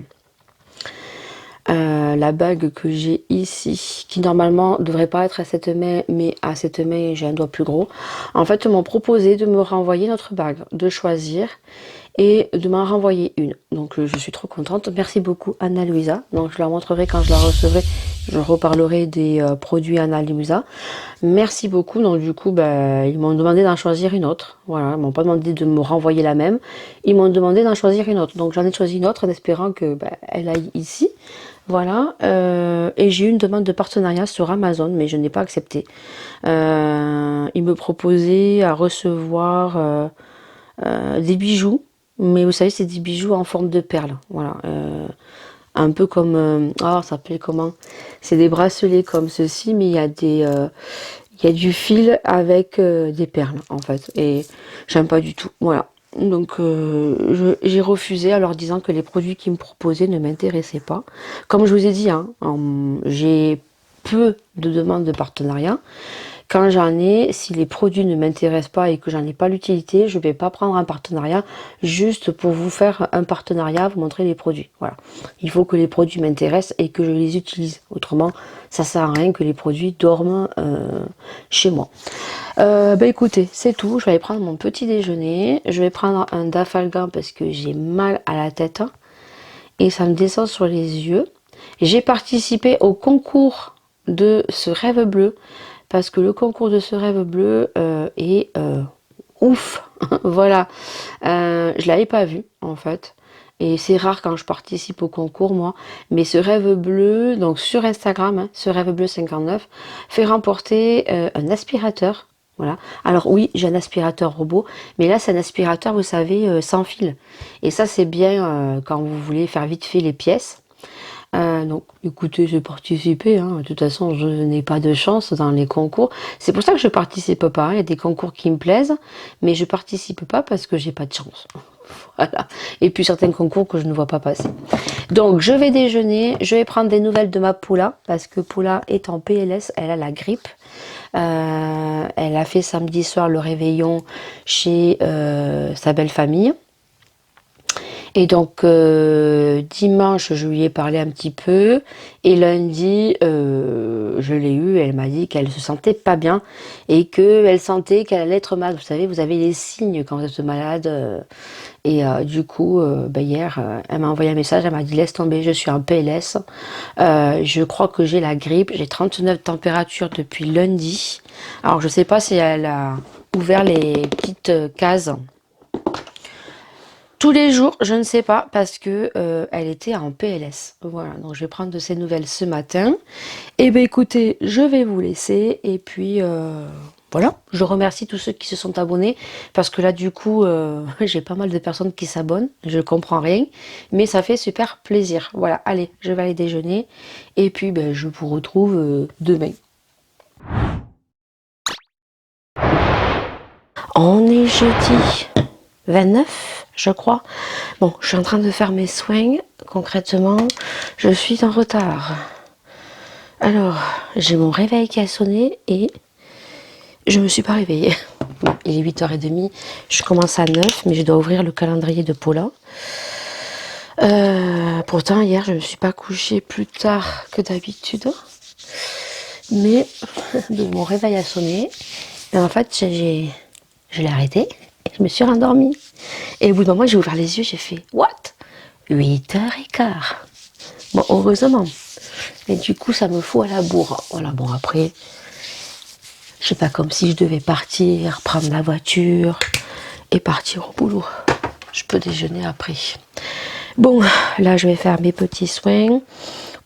que j'ai ici, qui normalement devrait pas être à cette main, mais à cette main j'ai un doigt plus gros, en fait m'ont proposé de me renvoyer notre bague, de choisir et de m'en renvoyer une. Donc je suis trop contente. Merci beaucoup Anna Luisa. Donc je la montrerai quand je la recevrai. Je reparlerai des produits Anna Luisa. Merci beaucoup. Donc du coup, ils m'ont demandé d'en choisir une autre. Voilà, ils m'ont pas demandé de me renvoyer la même. Ils m'ont demandé d'en choisir une autre. Donc j'en ai choisi une autre en espérant que elle aille ici. Voilà. Et j'ai eu une demande de partenariat sur Amazon, mais je n'ai pas accepté. Ils me proposaient à recevoir des bijoux. Mais vous savez, c'est des bijoux en forme de perles. Voilà. Un peu comme... ça s'appelle comment? C'est des bracelets comme ceci, mais il y a il y a du fil avec des perles, en fait. Et j'aime pas du tout. Voilà. Donc, j'ai refusé en leur disant que les produits qu'ils me proposaient ne m'intéressaient pas. Comme je vous ai dit, hein, j'ai peu de demandes de partenariat. Quand j'en ai, si les produits ne m'intéressent pas et que j'en ai pas l'utilité, je vais pas prendre un partenariat juste pour vous faire un partenariat, vous montrer les produits. Voilà. Il faut que les produits m'intéressent et que je les utilise. Autrement, ça sert à rien que les produits dorment chez moi. Écoutez, c'est tout. Je vais aller prendre mon petit déjeuner. Je vais prendre un Dafalgan parce que j'ai mal à la tête et ça me descend sur les yeux. J'ai participé au concours de ce rêve bleu. Parce que le concours de ce rêve bleu est ouf. Voilà. Je l'avais pas vu en fait. Et c'est rare quand je participe au concours moi. Mais ce rêve bleu, donc sur Instagram, hein, ce rêve bleu 59, fait remporter un aspirateur. Voilà. Alors oui, j'ai un aspirateur robot. Mais là, c'est un aspirateur, vous savez, sans fil. Et ça, c'est bien quand vous voulez faire vite fait les pièces. Donc écoutez, j'ai participé, hein. De toute façon je n'ai pas de chance dans les concours. C'est pour ça que je participe pas. Il y a des concours qui me plaisent, mais je participe pas parce que j'ai pas de chance. Voilà. Et puis certains concours que je ne vois pas passer. Donc je vais déjeuner, je vais prendre des nouvelles de ma Poula, parce que Poula est en PLS, elle a la grippe. Elle a fait samedi soir le réveillon chez sa belle famille. Et donc dimanche je lui ai parlé un petit peu et lundi je l'ai eue, elle m'a dit qu'elle se sentait pas bien et qu'elle sentait qu'elle allait être malade. Vous savez, vous avez les signes quand vous êtes malade et du coup hier elle m'a envoyé un message, elle m'a dit laisse tomber, je suis en PLS, je crois que j'ai la grippe, j'ai 39 températures depuis lundi. Alors je sais pas si elle a ouvert les petites cases tous les jours, je ne sais pas, parce que elle était en PLS. Voilà, donc je vais prendre de ses nouvelles ce matin. Et bien écoutez, je vais vous laisser. Et puis voilà, je remercie tous ceux qui se sont abonnés. Parce que là du coup, j'ai pas mal de personnes qui s'abonnent. Je comprends rien, mais ça fait super plaisir. Voilà, allez, je vais aller déjeuner. Et puis je vous retrouve demain. On est jeudi 29, je crois. Bon, je suis en train de faire mes soins. Concrètement, je suis en retard. Alors, j'ai mon réveil qui a sonné et je me suis pas réveillée. Bon, il est 8h30. Je commence à 9, mais je dois ouvrir le calendrier de Paula. Pourtant, hier, je ne me suis pas couchée plus tard que d'habitude. Mais mon réveil a sonné. Et en fait, je l'ai arrêté. Je me suis rendormie. Et au bout d'un moment, j'ai ouvert les yeux, j'ai fait « What ?» 8h15. Bon, heureusement. Et du coup, ça me fout à la bourre. Voilà, bon, après, je sais pas, comme si je devais partir, prendre la voiture et partir au boulot. Je peux déjeuner après. Bon, là, je vais faire mes petits soins.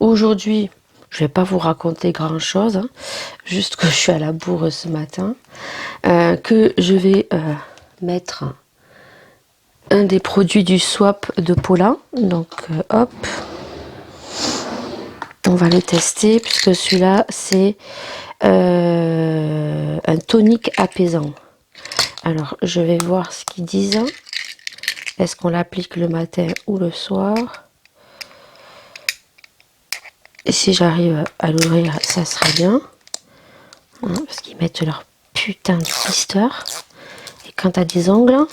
Aujourd'hui, Je vais pas vous raconter grand chose, hein, juste que je suis à la bourre ce matin, que je vais mettre un des produits du swap de Paula. Donc hop, on va le tester puisque celui-là c'est un tonique apaisant. Alors je vais voir ce qu'ils disent. Est-ce qu'on l'applique le matin ou le soir? Et si j'arrive à l'ouvrir, ça serait bien. Hein, parce qu'ils mettent leur putain de blister. Et quand t'as des ongles,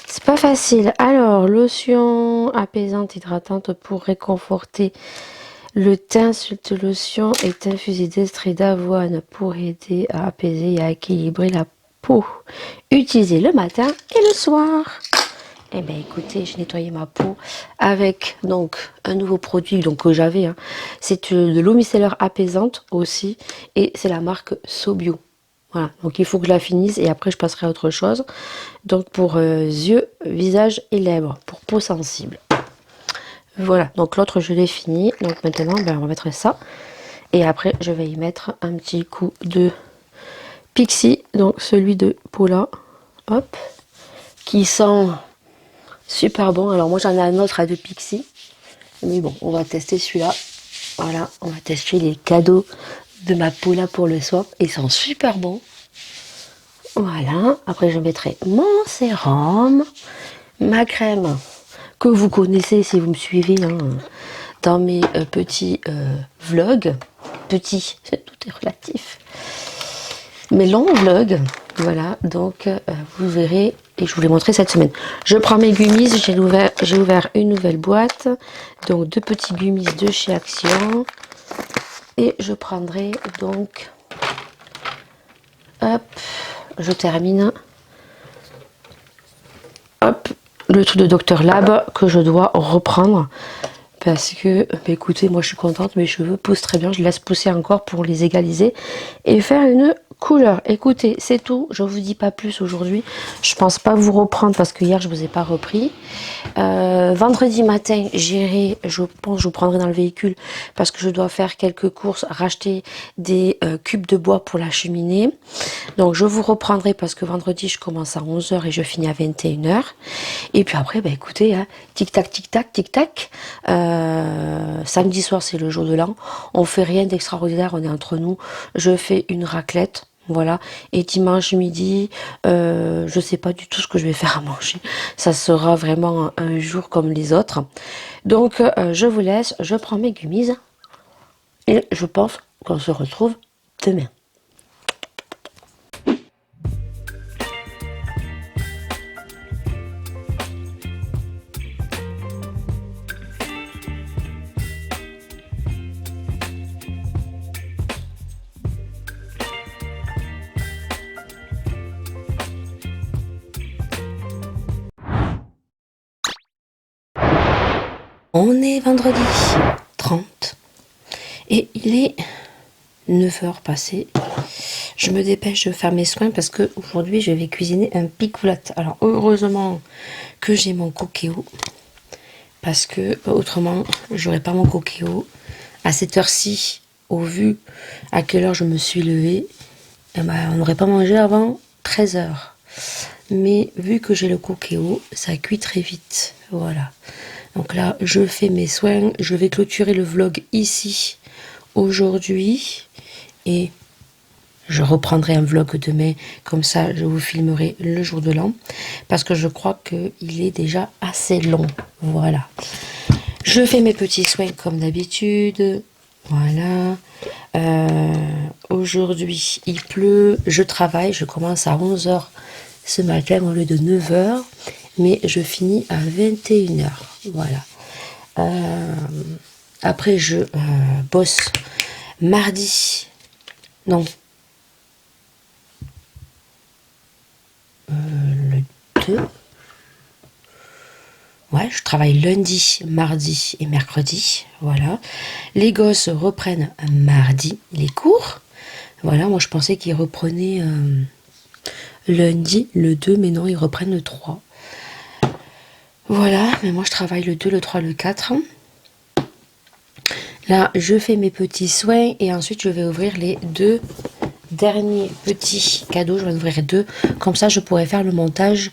c'est pas facile. Alors, lotion apaisante, hydratante pour réconforter le teint. Cette lotion est infusée d'extrait d'avoine pour aider à apaiser et à équilibrer la peau. Utilisez le matin et le soir. Eh bien écoutez, j'ai nettoyé ma peau avec donc un nouveau produit donc, que j'avais. Hein. C'est de l'eau micellaire apaisante aussi. Et c'est la marque Sobio. Voilà, donc il faut que je la finisse et après je passerai à autre chose. Donc pour yeux, visage et lèvres, pour peau sensible. Voilà, donc l'autre je l'ai fini. Donc maintenant ben, on va mettre ça. Et après je vais y mettre un petit coup de Pixi, donc celui de Paula. Hop, qui sent super bon. Alors moi j'en ai un autre à de Pixi. Mais bon, on va tester celui-là. Voilà, on va tester les cadeaux de ma Paula pour le swap. Ils sont super bons. Voilà, après je mettrai mon sérum, ma crème que vous connaissez si vous me suivez hein, dans mes petits vlogs. Petits, tout est relatif. Mes longs vlogs, voilà, donc vous verrez et je vous l'ai montré cette semaine. Je prends mes gummies, j'ai ouvert une nouvelle boîte, donc 2 petits gummies de chez Action et je prendrai donc, hop, je termine, hop, le truc de Dr Lab que je dois reprendre parce que, bah écoutez, moi je suis contente, mes cheveux poussent très bien, je laisse pousser encore pour les égaliser et faire une couleur. Écoutez, c'est tout, je vous dis pas plus aujourd'hui, je pense pas vous reprendre parce que hier je vous ai pas repris. Vendredi matin j'irai, je pense je vous prendrai dans le véhicule parce que je dois faire quelques courses, racheter des cubes de bois pour la cheminée. Donc je vous reprendrai parce que vendredi je commence à 11 h et je finis à 21 h. Et puis après, bah écoutez, hein, tic tac, tic tac, tic tac. Samedi soir c'est le jour de l'an, on fait rien d'extraordinaire, on est entre nous, je fais une raclette. Voilà, et dimanche midi, je sais pas du tout ce que je vais faire à manger. Ça sera vraiment un jour comme les autres. Donc, je vous laisse, je prends mes gummies et je pense qu'on se retrouve demain. On est vendredi 30 et il est 9 h passées. Je me dépêche de faire mes soins parce que aujourd'hui je vais cuisiner un picoulate. Alors heureusement que j'ai mon coquéo parce que autrement j'aurais pas mon coquéo à cette heure-ci. Au vu à quelle heure je me suis levée, eh ben, on n'aurait pas mangé avant 13 h. Mais vu que j'ai le coquéo, ça cuit très vite. Voilà. Donc là, je fais mes soins. Je vais clôturer le vlog ici aujourd'hui. Et je reprendrai un vlog demain. Comme ça, je vous filmerai le jour de l'an. Parce que je crois qu'il est déjà assez long. Voilà. Je fais mes petits soins comme d'habitude. Voilà. Aujourd'hui, il pleut. Je travaille. Je commence à 11 h ce matin au lieu de 9 h. Mais je finis à 21 h. Voilà. Après, je bosse mardi. Non. Le 2. Ouais, je travaille lundi, mardi et mercredi. Voilà. Les gosses reprennent mardi les cours. Voilà, moi je pensais qu'ils reprenaient lundi, le 2, mais non, ils reprennent le 3. Voilà, mais moi je travaille le 2, le 3, le 4. Là, je fais mes petits soins et ensuite je vais ouvrir les 2 derniers petits cadeaux. Je vais en ouvrir 2. Comme ça, je pourrai faire le montage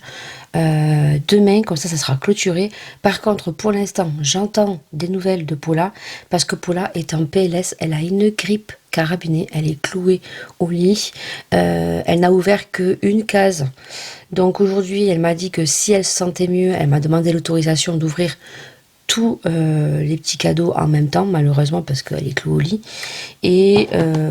demain. Comme ça sera clôturé. Par contre, pour l'instant, j'entends des nouvelles de Paula parce que Paula est en PLS. Elle a une grippe carabinée. Elle est clouée au lit. Elle n'a ouvert qu'une case. Donc aujourd'hui, elle m'a dit que si elle se sentait mieux, elle m'a demandé l'autorisation d'ouvrir tous les petits cadeaux en même temps, malheureusement parce qu'elle est clouée au lit, et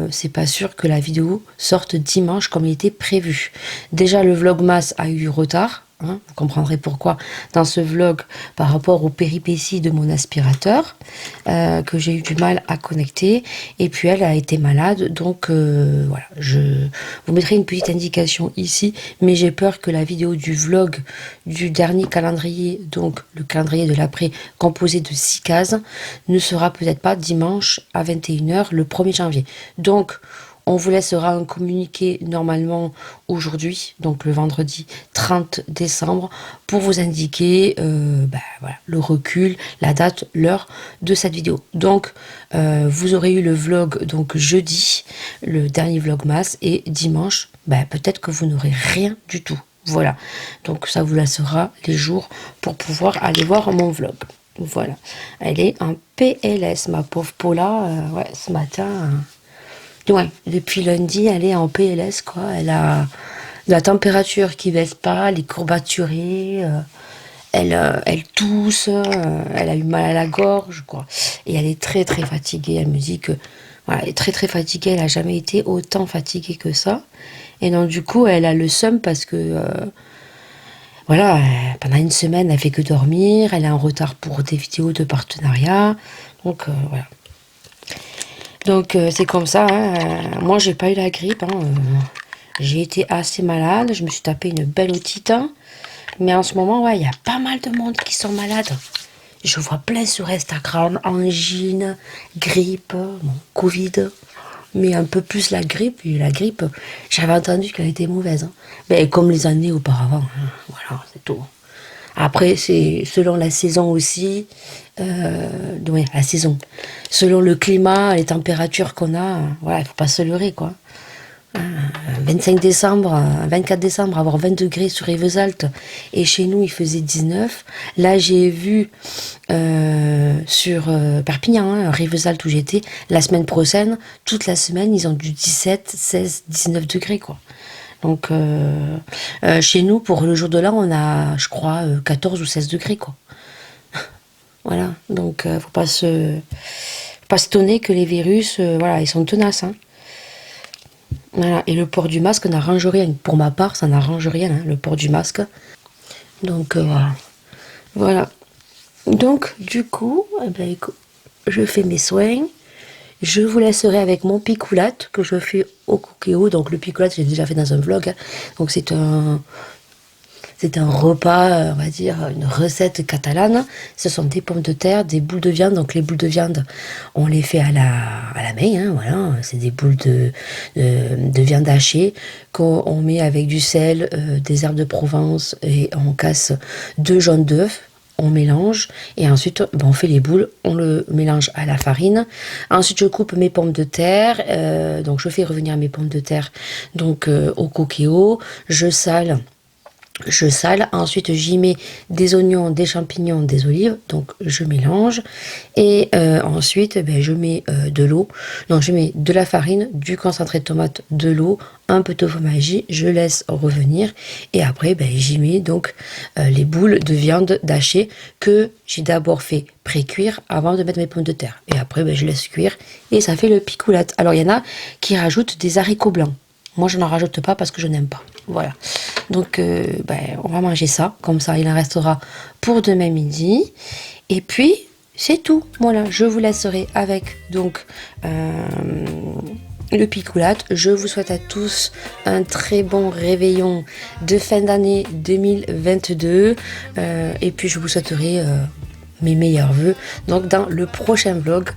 c'est pas sûr que la vidéo sorte dimanche comme il était prévu. Déjà le vlogmas a eu retard, hein, vous comprendrez pourquoi dans ce vlog par rapport aux péripéties de mon aspirateur que j'ai eu du mal à connecter, et puis elle a été malade, donc voilà, je vous mettrai une petite indication ici, mais j'ai peur que la vidéo du vlog du dernier calendrier, donc le calendrier de l'après composé de 6 cases, ne sera peut-être pas dimanche à 21h le 1er janvier. Donc on vous laissera un communiqué normalement aujourd'hui, donc le vendredi 30 décembre, pour vous indiquer voilà, le recul, la date, l'heure de cette vidéo. Donc vous aurez eu le vlog donc jeudi, le dernier vlogmas, et dimanche, peut-être que vous n'aurez rien du tout. Voilà, donc ça vous laissera les jours pour pouvoir aller voir mon vlog. Voilà, elle est en PLS, ma pauvre Paula. Ouais, ce matin, ouais, depuis lundi, elle est en PLS, quoi. Elle a la température qui baisse pas, elle est courbaturée, elle tousse, elle a eu mal à la gorge, quoi. Et elle est très très fatiguée. Elle me dit que voilà, elle est très très fatiguée. Elle a jamais été autant fatiguée que ça. Et donc du coup, elle a le seum parce que voilà, pendant une semaine, elle fait que dormir. Elle est en retard pour des vidéos de partenariat. Donc voilà. Donc c'est comme ça. Hein. Moi, j'ai pas eu la grippe. Hein. J'ai été assez malade. Je me suis tapé une belle otite. Hein. Mais en ce moment, ouais, il y a pas mal de monde qui sont malades. Je vois plein sur Instagram, angine, grippe, bon, Covid. Mais un peu plus la grippe. Et la grippe, j'avais entendu qu'elle était mauvaise. Hein. Mais comme les années auparavant. Hein. Voilà, c'est tout. Après, c'est selon la saison aussi. Ouais, la saison. Selon le climat, les températures qu'on a, voilà, il faut pas se leurrer, quoi. 25 décembre, 24 décembre, avoir 20 degrés sur Rivesaltes, et chez nous, il faisait 19. Là, j'ai vu sur Perpignan, hein, Rivesaltes où j'étais, la semaine prochaine, toute la semaine, ils ont du 17, 16, 19 degrés, quoi. Donc, chez nous, pour le jour de l'an, on a, je crois, 14 ou 16 degrés, quoi. Voilà, donc faut pas s'étonner que les virus, voilà, ils sont tenaces, hein. Voilà, et le port du masque n'arrange rien. Pour ma part, ça n'arrange rien, hein, le port du masque. Donc, voilà. Voilà. Donc, du coup, écoute, je fais mes soins. Je vous laisserai avec mon picoulate que je fais au cookéo. Donc, le picoulate, j'ai déjà fait dans un vlog. Hein. Donc, c'est un repas, on va dire, une recette catalane. Ce sont des pommes de terre, des boules de viande. Donc les boules de viande, on les fait à la main. Hein, voilà, c'est des boules de viande hachée qu'on met avec du sel, des herbes de Provence, et on casse 2 jaunes d'œufs. On mélange et ensuite on fait les boules, on le mélange à la farine. Ensuite je coupe mes pommes de terre, donc je fais revenir mes pommes de terre donc au cookéo, je sale, ensuite j'y mets des oignons, des champignons, des olives, donc je mélange, et ensuite je mets de l'eau, donc je mets de la farine, du concentré de tomate, de l'eau, un peu de fromage, je laisse revenir, et après j'y mets donc les boules de viande hachée que j'ai d'abord fait pré-cuire avant de mettre mes pommes de terre, et après je laisse cuire, et ça fait le picoulate. Alors il y en a qui rajoutent des haricots blancs. Moi, je n'en rajoute pas parce que je n'aime pas. Voilà. Donc, on va manger ça. Comme ça, il en restera pour demain midi. Et puis, c'est tout. Voilà, je vous laisserai avec donc le picoulate. Je vous souhaite à tous un très bon réveillon de fin d'année 2022. Et puis, je vous souhaiterai mes meilleurs vœux donc dans le prochain vlog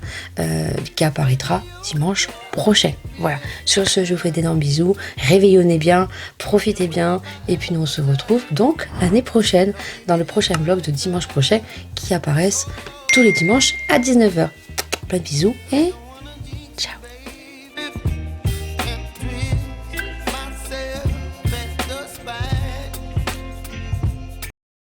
qui apparaîtra dimanche prochain. Voilà, sur ce je vous fais d'énormes bisous, réveillonnez bien, profitez bien, et puis nous on se retrouve donc l'année prochaine dans le prochain vlog de dimanche prochain qui apparaissent tous les dimanches à 19h. Plein de bisous et